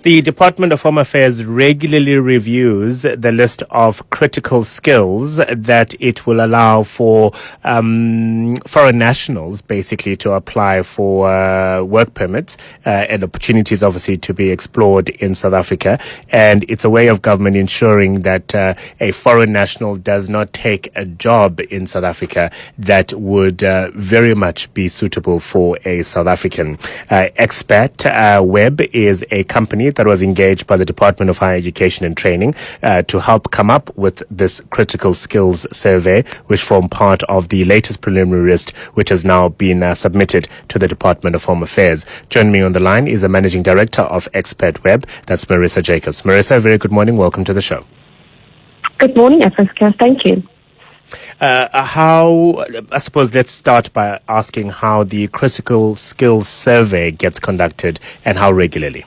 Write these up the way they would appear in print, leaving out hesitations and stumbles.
The Department of Home Affairs regularly reviews the list of critical skills that it will allow for foreign nationals basically to apply for work permits and opportunities obviously to be explored in South Africa. And it's a way of government ensuring that a foreign national does not take a job in South Africa that would very much be suitable for a South African. Xpatweb is a company that was engaged by the Department of Higher Education and Training to help come up with this critical skills survey, which form part of the latest preliminary list, which has now been submitted to the Department of Home Affairs. Joining me on the line is the Managing Director of Xpatweb. That's Marisa Jacobs. Marisa, very good morning. Welcome to the show. Good morning, Africa. Thank you. I suppose let's start by asking how the critical skills survey gets conducted and how regularly.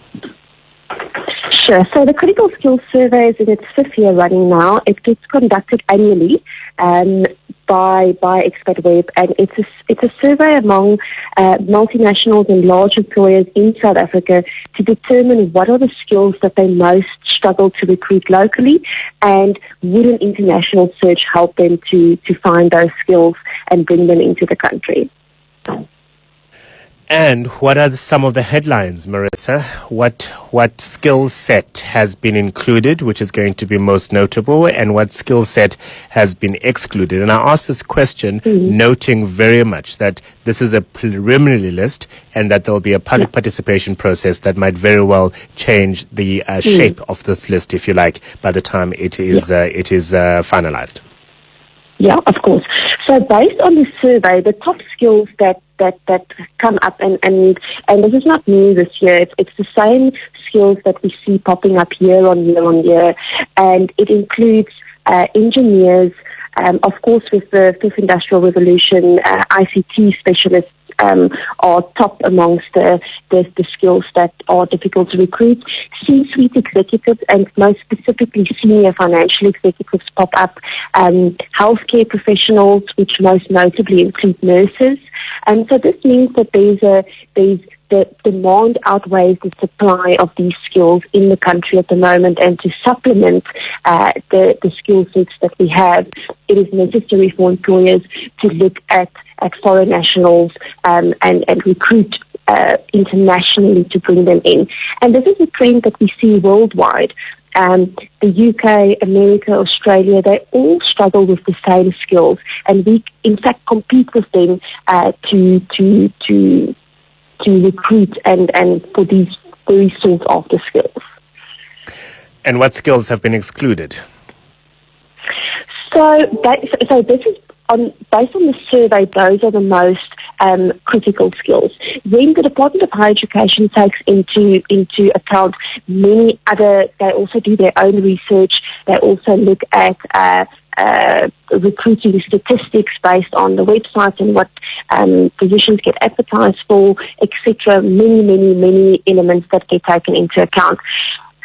Sure. So the critical skills survey is in its fifth year running now. It gets conducted annually by Xpatweb, and it's a survey among multinationals and large employers in South Africa to determine what are the skills that they most struggle to recruit locally, and would an international search help them to find those skills and bring them into the country. And what are some of the headlines, Marisa? What skill set has been included, which is going to be most notable, and what skill set has been excluded? And I ask this question noting very much that this is a preliminary list and that there will be a public participation process that might very well change the shape of this list, if you like, by the time it is finalized. Yeah, of course. So based on the survey, the top skills that come up, and this is not new this year, it's the same skills that we see popping up year on year, and it includes engineers, of course with the Fifth Industrial Revolution, ICT specialists are top amongst the skills that are difficult to recruit. C-suite executives and most specifically senior financial executives pop up. Healthcare professionals, which most notably include nurses. And so this means that the demand outweighs the supply of these skills in the country at the moment, and to supplement the skill sets that we have, it is necessary for employers to look at foreign nationals and recruit internationally to bring them in. And this is a trend that we see worldwide. The UK, America, Australia, they all struggle with the same skills, and we in fact compete with them to recruit and for these very sought after skills. And what skills have been excluded? So this is based on the survey. Those are the most critical skills. Then the Department of Higher Education takes into account many other. They also do their own research. They also look at recruiting statistics based on the website and what positions get advertised for, etc. Many elements that get taken into account.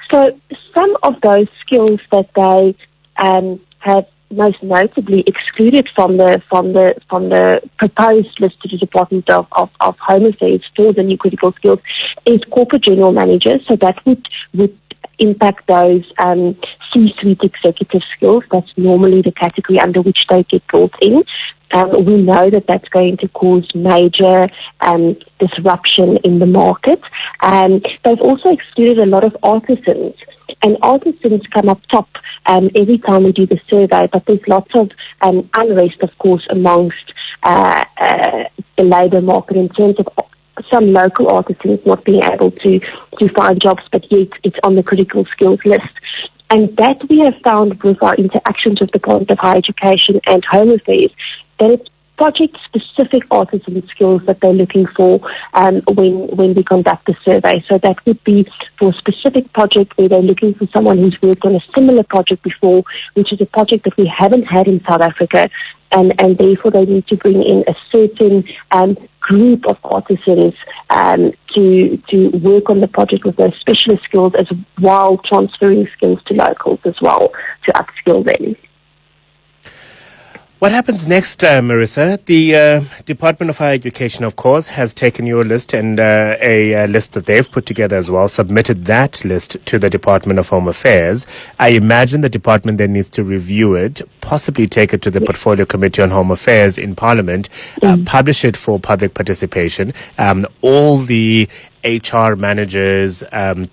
So some of those skills that they have most notably excluded from the proposed list to the Department of Home Affairs for the new critical skills is corporate general managers. So that would impact those C-suite executive skills. That's normally the category under which they get brought in. We know that that's going to cause major disruption in the market. They've also excluded a lot of artisans. And artisans come up top every time we do the survey, but there's lots of unrest, of course, amongst the labour market in terms of some local artisans not being able to find jobs, but yet it's on the critical skills list. And that we have found with our interactions with the Department of Higher Education and Home Affairs, that it's project-specific artisan skills that they're looking for when we conduct the survey. So that would be for a specific project where they're looking for someone who's worked on a similar project before, which is a project that we haven't had in South Africa, and therefore they need to bring in a certain group of artisans to work on the project with those specialist skills, as while transferring skills to locals as well to upskill them. What happens next, Marisa? The Department of Higher Education, of course, has taken your list and a list that they've put together as well, submitted that list to the Department of Home Affairs. I imagine the department then needs to review it, possibly take it to the Portfolio Committee on Home Affairs in Parliament, publish it for public participation. All the HR managers,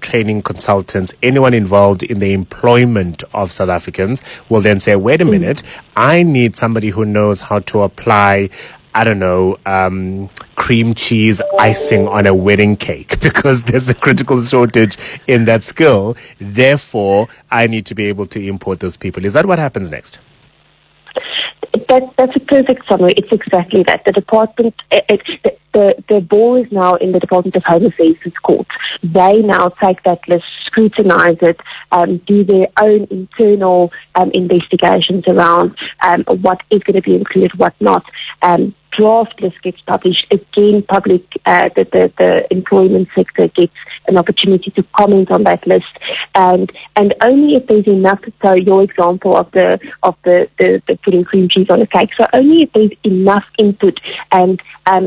training consultants, anyone involved in the employment of South Africans will then say, wait a minute, I need somebody who knows how to apply, I don't know, cream cheese icing on a wedding cake because there's a critical shortage in that skill. Therefore, I need to be able to import those people. Is that what happens next? That's a perfect summary. It's exactly that. The department, the ball is now in the Department of Home Affairs' court. They now take that list, scrutinize it, do their own internal investigations around what is going to be included, what not. Draft list gets published. Again, the employment sector gets an opportunity to comment on that list, and only if there's enough. So your example of the putting cream cheese on a cake. So only if there's enough input and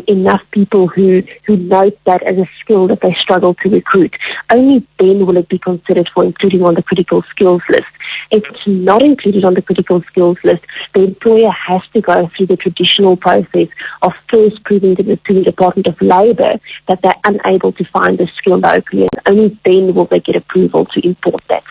enough people who note that as a skill that they struggle to recruit, only then will it be considered for including on the critical skills list. If it's not included on the critical skills list, the employer has to go through the traditional process of first proving to the Department of Labour that they're unable to find the skill locally, and only then will they get approval to import that